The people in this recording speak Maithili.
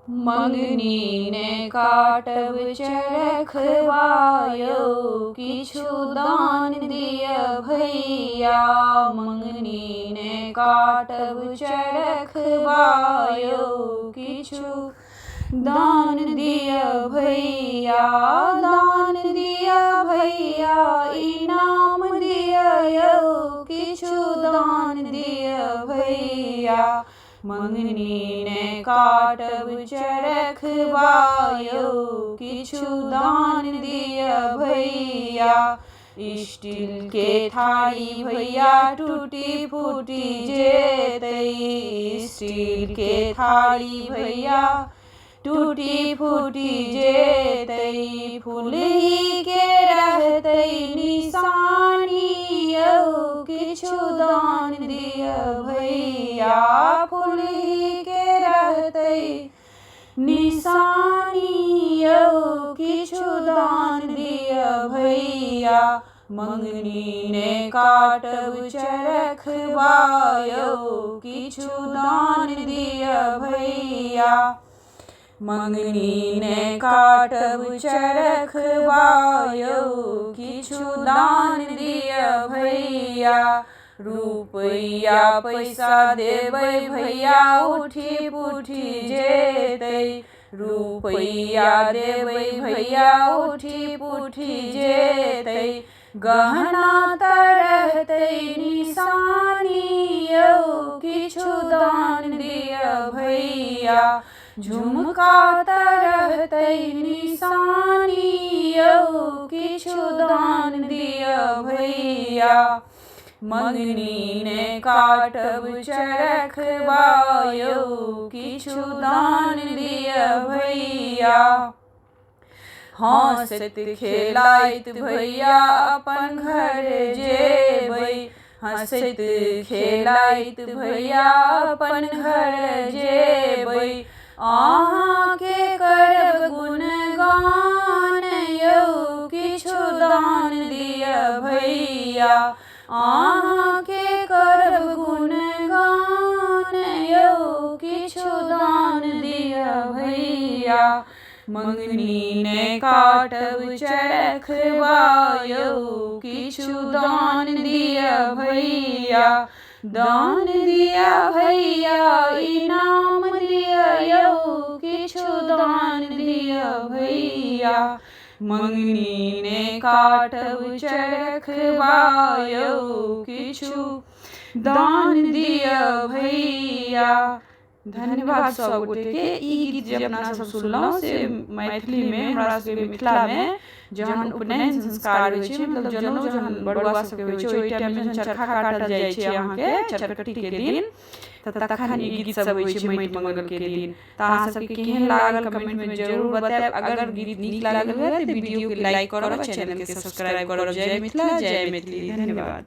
मंगनी ने काटब चरखवायो, किछु दान दिय भैया। मंगनी ने काटब चरखवायो, किछु दान दिय भैया। दान दिय भैया, इनाम दिय यौ, किछु दान दिय भैया। मंगनी ने काटब चरखवायो, किछु दान दिय भैया। स्टील के थारी भैया टूटी फूटी जेतै। स्टील के थारी भैया टूटी फूटी जेतै। फूलही के रहतै निशानी यौ, किछु दान दिय भैया। फूलही के रहतै निशानी यौ, किछु दान दिय भैया। मंगनी ने काटब चरखवायो, किछु दान दिय भैया। मंगनी ने काटब चरखवायो, किछु दान दिय भैया। रुपैया पैसा देबै भैया उठी पुठी जेतै। रुपैया देबै भैया उठी पुठी जेतै। गहना त रहतै निशानी यौ, किछु दान दिय भैया। झुमका त रहतै निशानी यौ, किछु दान दिय भैया। मंगनी ने काटब चरखवायो, किछु दान दिय भैया। हँसैत खेलाइत भैया अपन घर जेबै। हँसैत खेलाइत भैया अपन घर जेबै। अहाँके करब गुणगान यौ, किछु दान दिय भैया। अहाँके करब गुणगान यौ, किछु दान दिय भैया। मंगनी ने काटब चरखवायो, किछु दान दिय भैया। दान दिय भैया, इनाम दिय यौ, किछु दान दिय भैया। मंगनी ने काटब चरखवायो, किछु दान दिय भैया। धन्यवाद सब गोटे के। ई गीत जे अपना सब सुनलहुँ से मैथिली में हमरा सबके मिथिला में जहन उपनयन संस्कार होइ छै, मतलब जनउ जहन बड़ुआ सबके होइ छै, ओहि टाइम में जहन चरखा काटल जाइ छै अहाँके चरकट्टी के दिन, तखन ई गीत सब होइ छै माटि मंगल के दिन। तऽ अहाँ सबके केहन लागल कमेंट में जरूर बतायब। अगर गीत नीक लागल है तो वीडियो के लाइक करब, चैनल के सब्सक्राइब करब। जय मिथिला जय मैथिली। धन्यवाद।